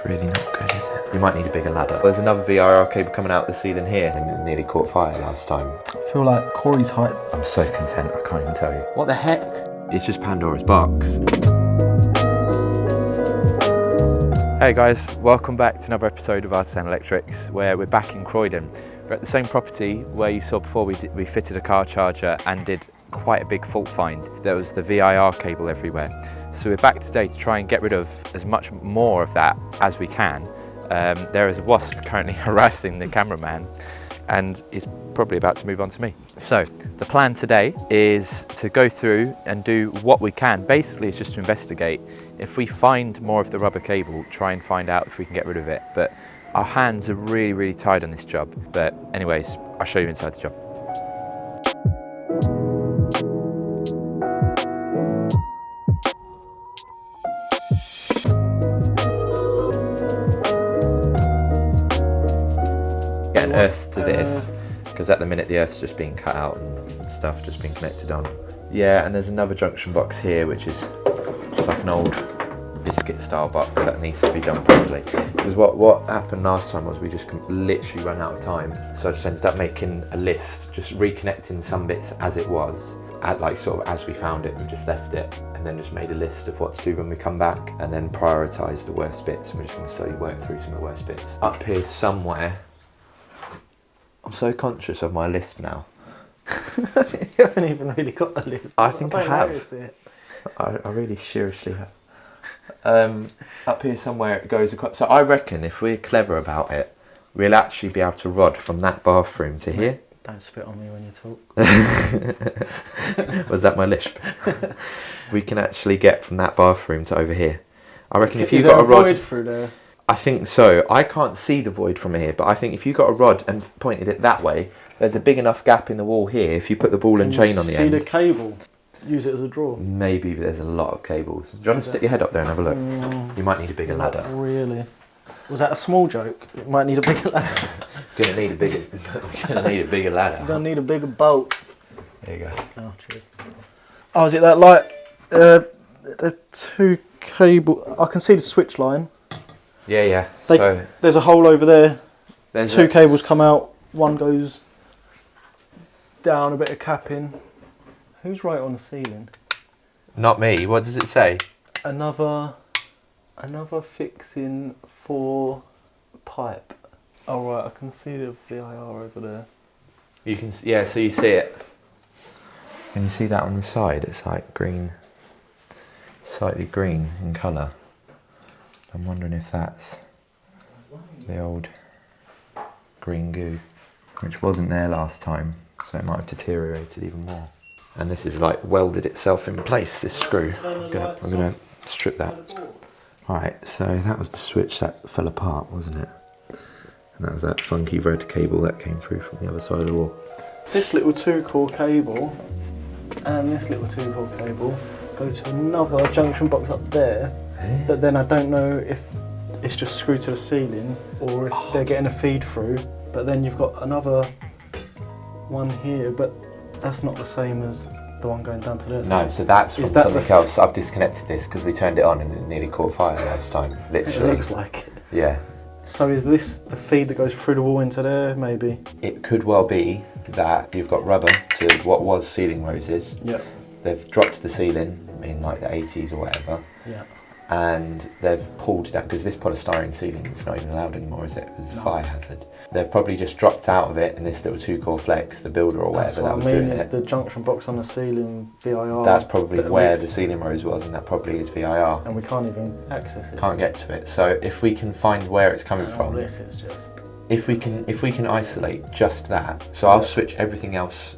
really not good, is it? You might need a bigger ladder. There's another VIR cable coming out the ceiling here, and it nearly caught fire last time. I feel like Cory's height. I'm so content, I can't even tell you. What the heck? It's just Pandora's box. Hey guys, welcome back to another episode of Artisan Electrics, where we're back in Croydon. We're at the same property where you saw before we fitted a car charger and did quite a big fault find. There was the VIR cable everywhere. So we're back today to try and get rid of as much more of that as we can. There is a wasp currently harassing the cameraman and is probably about to move on to me. So the plan today is to go through and do what we can. Basically it's just to investigate. If we find more of the rubber cable, try and find out if we can get rid of it. But our hands are really tied on this job. But anyways, I'll show you inside the job. Get an earth to this, because at the minute the earth's just being cut out and stuff just being connected on. Yeah, and there's another junction box here which is just like an old biscuit style box that needs to be done properly. Because what happened last time was we just literally ran out of time, so I just ended up making a list, just reconnecting some bits as it was, like sort of as we found it. We just left it and then just made a list of what to do when we come back, and then prioritise the worst bits, and we're just going to slowly work through some of the worst bits. Up here somewhere, I'm so conscious of my list now. You haven't even really got a list. I think I have. I really seriously have. Up here somewhere it goes across. So I reckon if we're clever about it, we'll actually be able to rod from that bathroom to here. Don't spit on me when you talk. Was that my lisp? We can actually get from that bathroom to over here. I reckon if you've got a rod through there. I think so. I can't see the void from here, but I think if you got a rod and pointed it that way, there's a big enough gap in the wall here. If you put the ball and chain on the end. See the cable? Use it as a drawer. Maybe, but there's a lot of cables. Do you want to stick your head up there and have a look? You might need a bigger ladder. Really? Was that a small joke? You might need a bigger ladder. Gonna need a bigger ladder. You're gonna need a bigger bolt. There you go. Oh, cheers. Oh, is it that light? The two cable. I can see the switch line. Yeah. There's a hole over there. There's two cables come out. One goes down, a bit of capping. Who's right on the ceiling? Not me. What does it say? Another fixing for pipe. Oh right, I can see the VIR over there. You can, yeah. So you see it. Can you see that on the side? It's like green, slightly green in colour. I'm wondering if that's the old green goo, which wasn't there last time, so it might have deteriorated even more. And this is like welded itself in place, this screw. I'm gonna strip that. Alright, so that was the switch that fell apart, wasn't it? And that was that funky red cable that came through from the other side of the wall. This little 2-core cable and this little 2-core cable go to another junction box up there. But then I don't know if it's just screwed to the ceiling or if they're getting a feed through. But then you've got another one here, but that's not the same as the one going down to there. No, so that's from something else. I've disconnected this because we turned it on and it nearly caught fire last time, literally. It looks like it. Yeah. So is this the feed that goes through the wall into there, maybe? It could well be that you've got rubber to what was ceiling roses. Yeah. They've dropped to the ceiling in like the 80s or whatever. Yeah. And they've pulled it out, because this polystyrene ceiling is not even allowed anymore, is it? It's a fire hazard. They've probably just dropped out of it in this little 2-core flex, the builder or whatever that was doing it. That's what I mean, is the junction box on the ceiling VIR. That's probably where the ceiling rose was, and that probably is VIR. And we can't even access it. Can't get to it. So if we can find where it's coming from, this is just... if we can isolate just that, so I'll switch everything else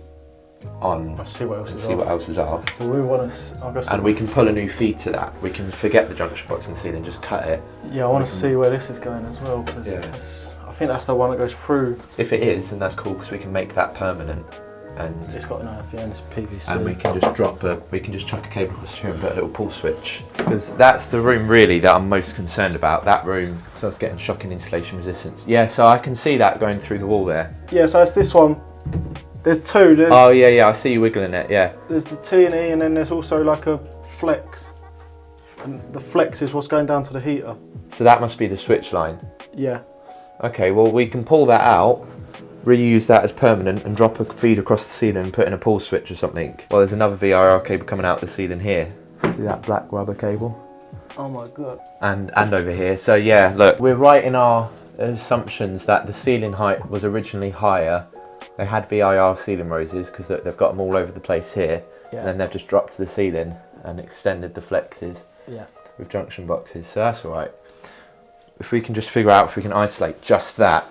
on. I'll see what else and is see off. what else is off. Well, we want to. And we can pull a new feed to that. We can forget the junction box and ceiling, just cut it. Yeah, I want to see where this is going as well, because I think that's the one that goes through. If it is, then that's cool, because we can make that permanent. And it's got an IFE and it's PVC. And we can just chuck a cable across here and put a little pull switch. Because that's the room really that I'm most concerned about. That room, so it's getting shocking insulation resistance. Yeah, so I can see that going through the wall there. Yeah, so it's this one. There's two. Oh yeah, I see you wiggling it, yeah. There's the T&E and then there's also like a flex. And the flex is what's going down to the heater. So that must be the switch line. Yeah. Okay, well we can pull that out, reuse that as permanent and drop a feed across the ceiling and put in a pull switch or something. Well, there's another VIR cable coming out the ceiling here. See that black rubber cable? Oh my God. And over here. So yeah, look, we're right in our assumptions that the ceiling height was originally higher. They had VIR ceiling roses because they've got them all over the place here. Yeah. And then they've just dropped to the ceiling and extended the flexes with junction boxes. So that's all right. If we can just figure out if we can isolate just that.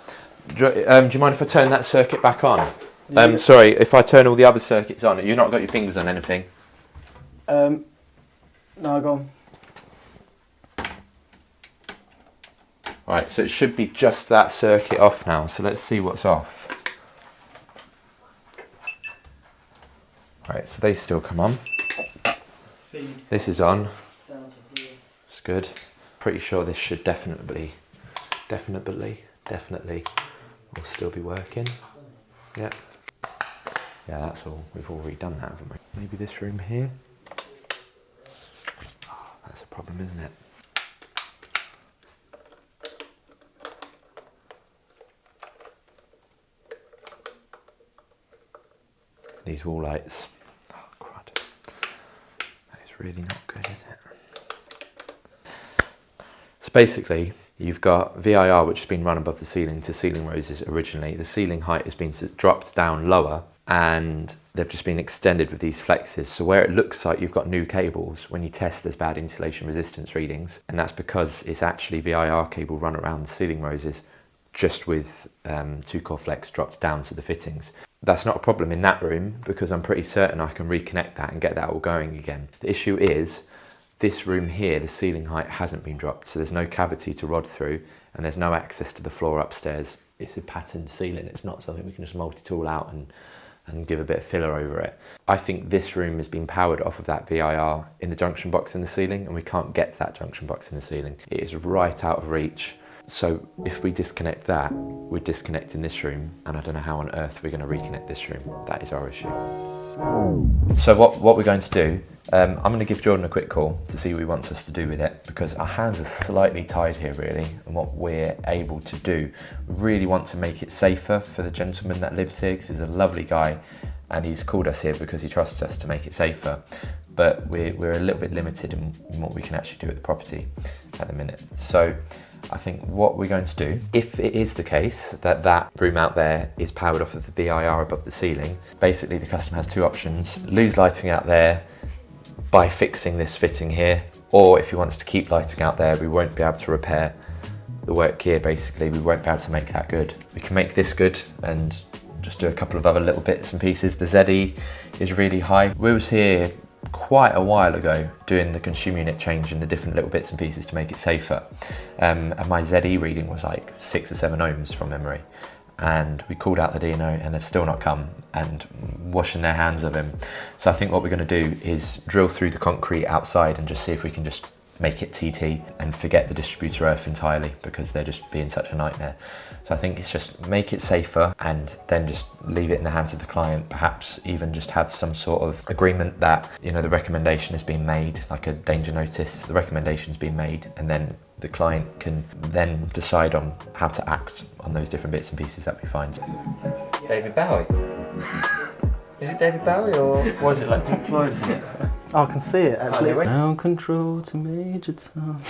Do you mind if I turn that circuit back on? Yeah. Sorry, if I turn all the other circuits on, you've not got your fingers on anything? No, go on. Right, so it should be just that circuit off now. So let's see what's off. Right, so they still come on. This is on. It's good. Pretty sure this should definitely will still be working. Yeah. Yeah, that's all. We've already done that, haven't we? Maybe this room here. Oh, that's a problem, isn't it? These wall lights. Oh, crud. That is really not good, is it? So basically, you've got VIR which has been run above the ceiling to ceiling roses originally. The ceiling height has been dropped down lower and they've just been extended with these flexes. So where it looks like you've got new cables, when you test there's bad insulation resistance readings, and that's because it's actually VIR cable run around the ceiling roses just with 2-core flex dropped down to the fittings. That's not a problem in that room because I'm pretty certain I can reconnect that and get that all going again. The issue is this room here, the ceiling height hasn't been dropped, so there's no cavity to rod through and there's no access to the floor upstairs. It's a patterned ceiling, it's not something we can just multi-tool out and give a bit of filler over it. I think this room has been powered off of that VIR in the junction box in the ceiling and we can't get to that junction box in the ceiling. It is right out of reach. So if we disconnect that, we're disconnecting this room, and I don't know how on earth we're going to reconnect this room. That is our issue. So what we're going to do, I'm going to give Jordan a quick call to see what he wants us to do with it, because our hands are slightly tied here really, and what we're able to do. We really want to make it safer for the gentleman that lives here, because he's a lovely guy and he's called us here because he trusts us to make it safer. But we're a little bit limited in what we can actually do at the property at the minute. So I think what we're going to do, if it is the case that that room out there is powered off of the VIR above the ceiling, basically the customer has two options: lose lighting out there by fixing this fitting here, or if he wants to keep lighting out there, we won't be able to repair the work here. Basically, we won't be able to make that good. We can make this good and just do a couple of other little bits and pieces. The ZE is really high. We was here quite a while ago doing the consumer unit change and the different little bits and pieces to make it safer, and my ZE reading was like 6 or 7 ohms from memory, and we called out the DNO and they've still not come and washing their hands of him. So I think what we're going to do is drill through the concrete outside and just see if we can just make it TT and forget the distributor earth entirely, because they're just being such a nightmare. So I think it's just make it safer and then just leave it in the hands of the client. Perhaps even just have some sort of agreement that, you know, the recommendation has been made, like a danger notice, the recommendation's been made, and then the client can then decide on how to act on those different bits and pieces that we find. David Bowie? Is it David Bowie or was it like Pink Floyd, isn't it? Oh, I can see it actually. Ground control to Major Tom.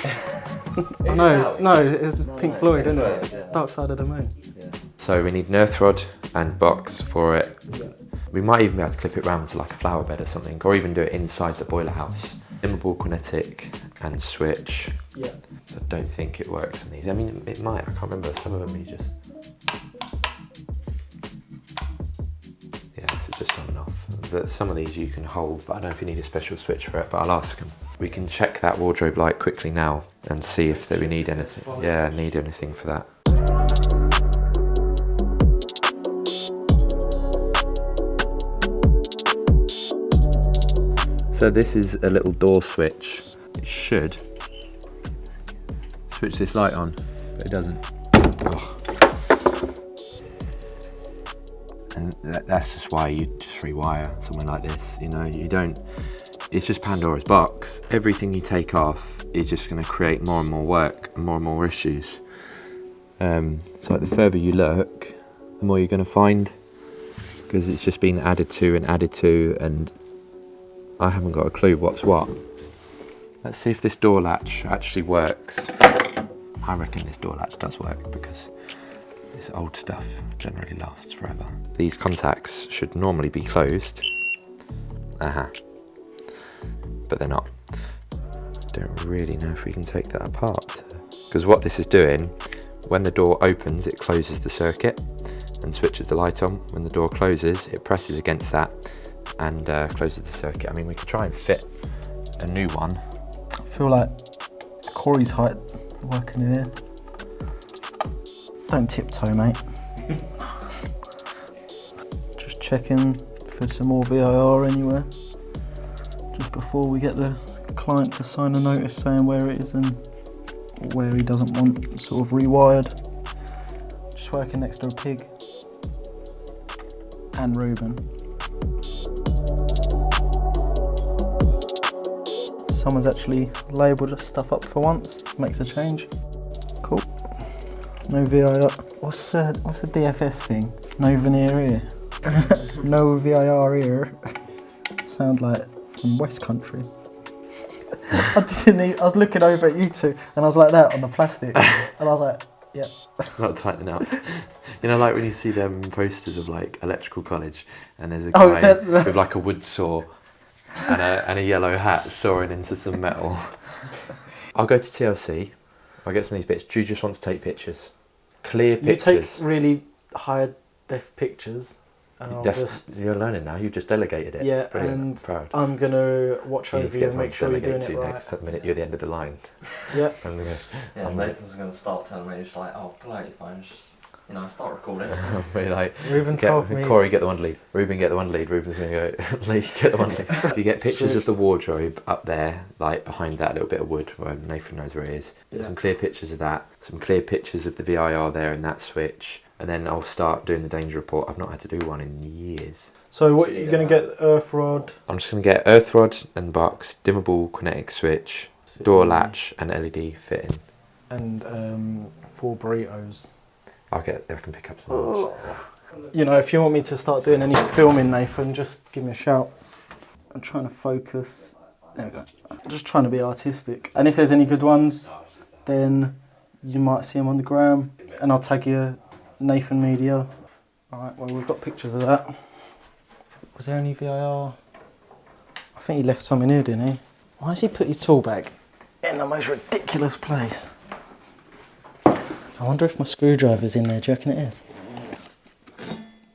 Oh no, it was Pink Floyd, isn't it? Yeah. Dark Side of the Moon. Yeah. So we need an earth rod and box for it. Yeah. We might even be able to clip it round to like a flower bed or something, or even do it inside the boiler house. Dimmable kinetic and switch. Yeah. I don't think it works on these. I mean, it might. I can't remember. Some of them you just. Yeah, this is just on and off. Some of these you can hold, but I don't know if you need a special switch for it, but I'll ask them. We can check that wardrobe light quickly now and see if we need anything. Yeah, need anything for that. So this is a little door switch. It should switch this light on, but it doesn't. Oh. And that's just why you just rewire something like this. You know, you don't it's just Pandora's box. Everything you take off is just going to create more and more work and more issues. So like the further you look, the more you're going to find, because it's just been added to, and I haven't got a clue what's what. Let's see if this door latch actually works. I reckon this door latch does work, because this old stuff generally lasts forever. These contacts should normally be closed. But they're not. Don't really know if we can take that apart, because what this is doing, when the door opens, it closes the circuit and switches the light on. When the door closes, it presses against that and closes the circuit. I mean, we could try and fit a new one. I feel like Cory's height working in here. Don't tiptoe, mate. Just checking for some more VIR anywhere, just before we get the client to sign a notice saying where it is and where he doesn't want sort of rewired. Just working next to a pig and Reuben. Someone's actually labelled stuff up for once, makes a change. Cool. No VIR. What's the DFS thing? No veneer here. No VIR here. Sound like from West Country. I was looking over at you two and I was like that on the plastic and I was like, yeah. Not tightening up. You know, like when you see them posters of like electrical college and there's a guy with like a wood saw and a yellow hat sawing into some metal. I'll go to TLC, I'll get some of these bits. Do you just want to take pictures? Clear pictures. You take really high def pictures and I'll just... You're learning now, you've just delegated it. Yeah, brilliant. and Proud. I'm going to watch over you and make sure you're doing it right. Next minute you're the end of the line. Yeah. Nathan's going to start telling me, just like, oh, play your phone, just, you know, start recording. We're like, Reuben told me... Cory, get the one lead. Reuben, get the one lead. Reuben's going to go, Lee, get the one lead. You get pictures of the wardrobe up there, like behind that little bit of wood where Nathan knows where it is. Yeah. Some clear pictures of that, some clear pictures of the VIR there and that switch. And then I'll start doing the danger report. I've not had to do one in years. So what, you're going to get earth rod? I'm just going to get earth rod and box, dimmable kinetic switch, door latch and LED fitting. And 4 burritos. I can pick up some. You know, if you want me to start doing any filming, Nathan, just give me a shout. I'm trying to focus. There we go. I'm just trying to be artistic. And if there's any good ones, then you might see them on the gram. And I'll tag you Nathan Media. Alright, well, we've got pictures of that. Was there any VIR? I think he left some in here, didn't he? Why has he put his tool bag in the most ridiculous place? I wonder if my screwdriver's in there. Do you reckon it is?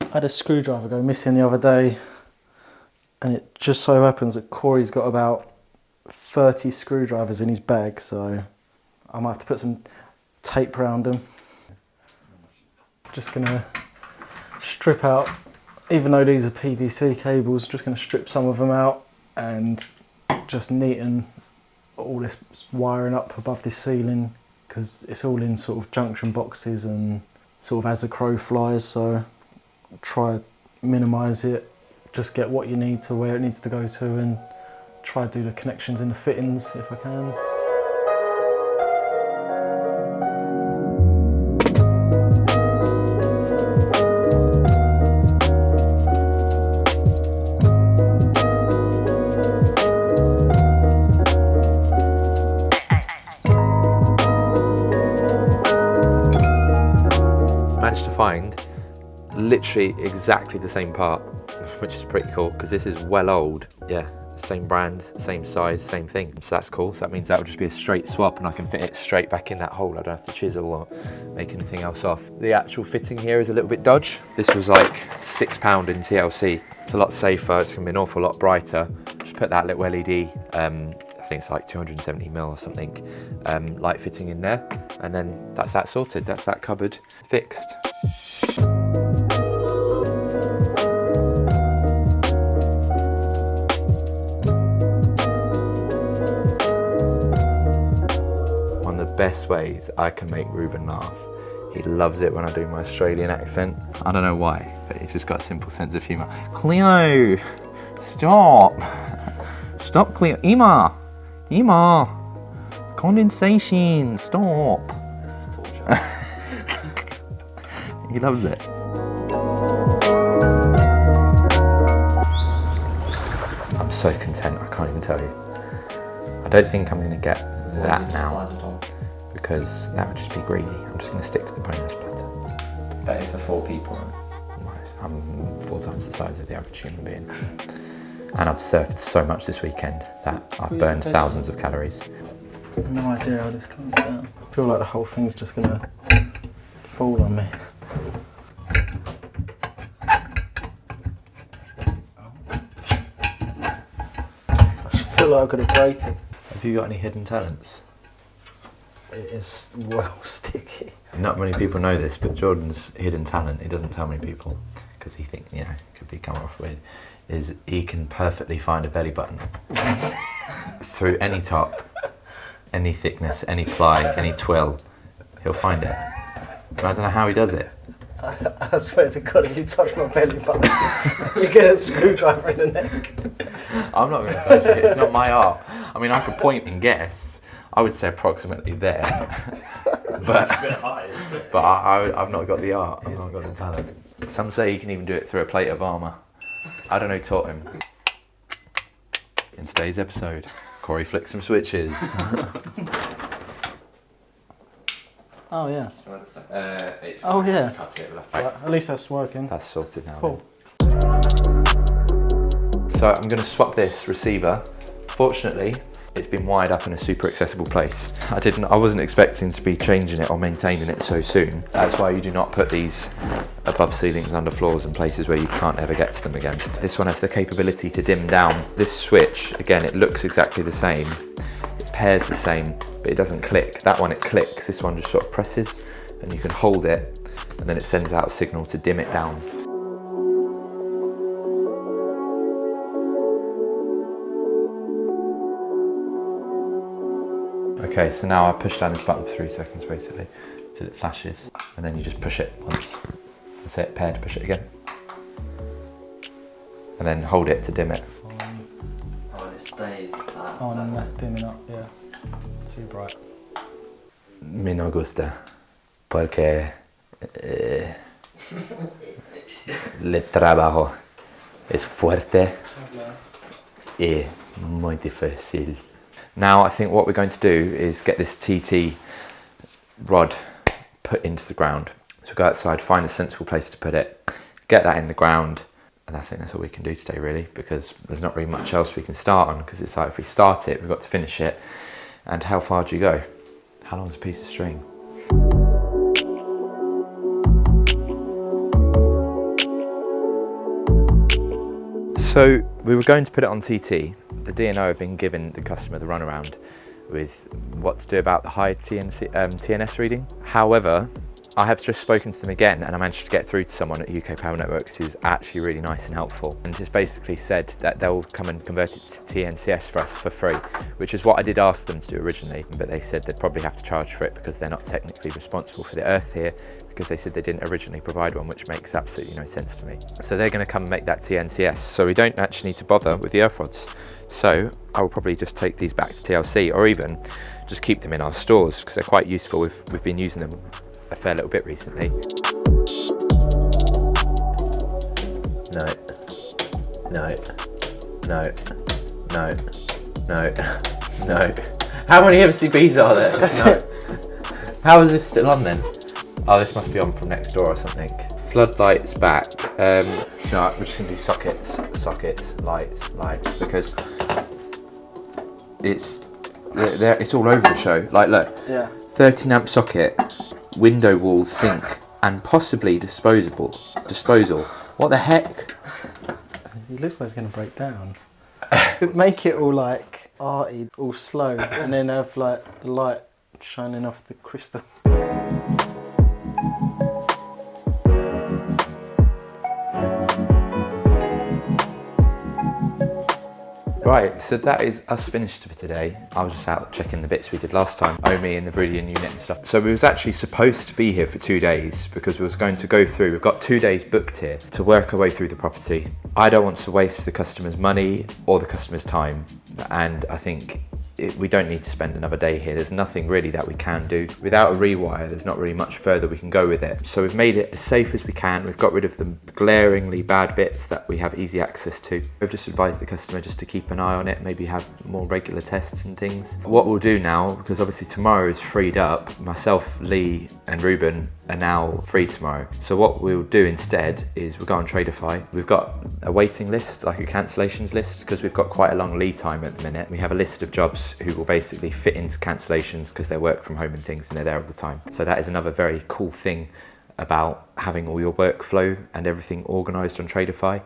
I had a screwdriver go missing the other day, and it just so happens that Cory's got about 30 screwdrivers in his bag, so I might have to put some tape around them. Just gonna strip out, even though these are PVC cables, just gonna strip some of them out and just neaten all this wiring up above this ceiling, because it's all in sort of junction boxes and sort of as the crow flies, so try to minimise it, just get what you need to where it needs to go to and try to do the connections in the fittings if I can. Find literally exactly the same part, which is pretty cool because this is well old. Yeah, same brand, same size, same thing. So that's cool. So that means that will just be a straight swap and I can fit it straight back in that hole. I don't have to chisel or make anything else off. The actual fitting here is a little bit dodge. This was like £6 in TLC. It's a lot safer. It's gonna be an awful lot brighter. Just put that little LED, I think it's like 270mm or something, light fitting in there. And then that's that sorted. That's that cupboard fixed. One of the best ways I can make Reuben laugh. He loves it when I do my Australian accent. I don't know why, but he's just got a simple sense of humour. Cleo, stop. Stop clear. Ima! Condensation, stop. This is torture. He loves it. I'm so content, I can't even tell you. I don't think I'm going to get that now, because that would just be greedy. I'm just going to stick to the boneless platter. That is for 4 people, right? I'm 4 times the size of the average human being. And I've surfed so much this weekend that I've burned thousands of calories. I have no idea how this comes down. I feel like the whole thing's just gonna fall on me. I feel like I'm gonna break it. Have you got any hidden talents? It is well sticky. Not many people know this, but Jordan's hidden talent, he doesn't tell many people, because he thinks, you know, it could be come off weird, is he can perfectly find a belly button through any top, any thickness, any ply, any twill. He'll find it. But I don't know how he does it. I swear to God, if you touch my belly button, you get a screwdriver in the neck. I'm not going to touch it, it's not my art. I mean, I could point and guess. I would say approximately there. But I've not got the art, I've not got the talent. Some say you can even do it through a plate of armour. I don't know who taught him. In today's episode, Cory flicked some switches. Oh yeah. It's Oh yeah. cut it, we'll have to- Right, at least that's working. That's sorted now. Cool. So I'm going to swap this receiver. Fortunately, it's been wired up in a super accessible place. I wasn't expecting to be changing it or maintaining it so soon. That's why you do not put these above ceilings, under floors, and places where you can't ever get to them again. This one has the capability to dim down. This switch, again, it looks exactly the same. It pairs the same, but it doesn't click. That one, it clicks. This one just sort of presses, and you can hold it, and then it sends out a signal to dim it down. Okay, so now I push down this button for 3 seconds basically, till it flashes, and then you just push it once. That's it, paired, push it again. And then hold it to dim it. Oh, and it stays that. Oh, and that's dimming up, yeah. Too bright. Me no gusta, porque el trabajo es fuerte y muy difícil. Now I think what we're going to do is get this TT rod put into the ground. So go outside, find a sensible place to put it, get that in the ground, and I think that's all we can do today really, because there's not really much else we can start on, because it's like if we start it, we've got to finish it. And how far do you go? How long is a piece of string? So we were going to put it on TT. The D&O have been giving the customer the runaround with what to do about the high TNS reading. However, I have just spoken to them again, and I managed to get through to someone at UK Power Networks who's actually really nice and helpful, and just basically said that they'll come and convert it to TNCS for us for free, which is what I did ask them to do originally, but they said they'd probably have to charge for it because they're not technically responsible for the earth here, because they said they didn't originally provide one, which makes absolutely no sense to me. So they're going to come and make that TNCS, so we don't actually need to bother with the earth rods. So I will probably just take these back to TLC, or even just keep them in our stores because they're quite useful. We've been using them a fair little bit recently. No, no, no, no, no, no. How many MCBs are there? No. How is this still on then? Oh, this must be on from next door or something. Floodlights back. No, we're just gonna do sockets, lights, because it's all over the show. Like, look, Yeah. 13 amp socket, window wall, sink, and possibly disposal. What the heck? It looks like it's going to break down. Make it all like arty, all slow, and then have like the light shining off the crystal. Right, so that is us finished for today. I was just out checking the bits we did last time, Omi and the Viridian unit and stuff. So we was actually supposed to be here for 2 days because we was going to go through, we've got 2 days booked here to work our way through the property. I don't want to waste the customer's money or the customer's time, and I think we don't need to spend another day here. There's nothing really that we can do. Without a rewire, there's not really much further we can go with it. So we've made it as safe as we can. We've got rid of the glaringly bad bits that we have easy access to. We've just advised the customer just to keep an eye on it, maybe have more regular tests and things. What we'll do now, because obviously tomorrow is freed up, myself, Lee and Reuben are now free tomorrow. So what we'll do instead is we'll go on Tradeify. We've got a waiting list, like a cancellations list, because we've got quite a long lead time at the minute. We have a list of jobs who will basically fit into cancellations because they work from home and things and they're there all the time. So that is another very cool thing about having all your workflow and everything organised on Tradeify,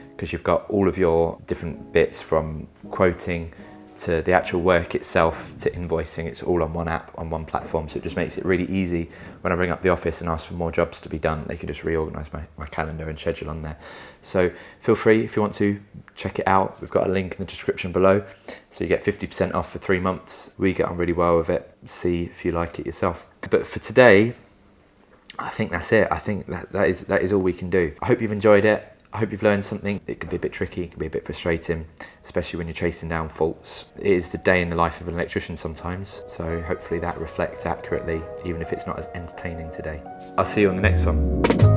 because you've got all of your different bits from quoting to the actual work itself to invoicing. It's all on one app, on one platform, so it just makes it really easy. When I ring up the office and ask for more jobs to be done, they can just reorganise my calendar and schedule on there. So feel free, if you want to, check it out. We've got a link in the description below, so you get 50% off for 3 months. We get on really well with it. See if you like it yourself. But for today, I think that's it. I think that is all we can do. I hope you've enjoyed it. I hope you've learned something. It can be a bit tricky, it can be a bit frustrating, especially when you're chasing down faults. It is the day in the life of an electrician sometimes, so hopefully that reflects accurately, even if it's not as entertaining today. I'll see you on the next one.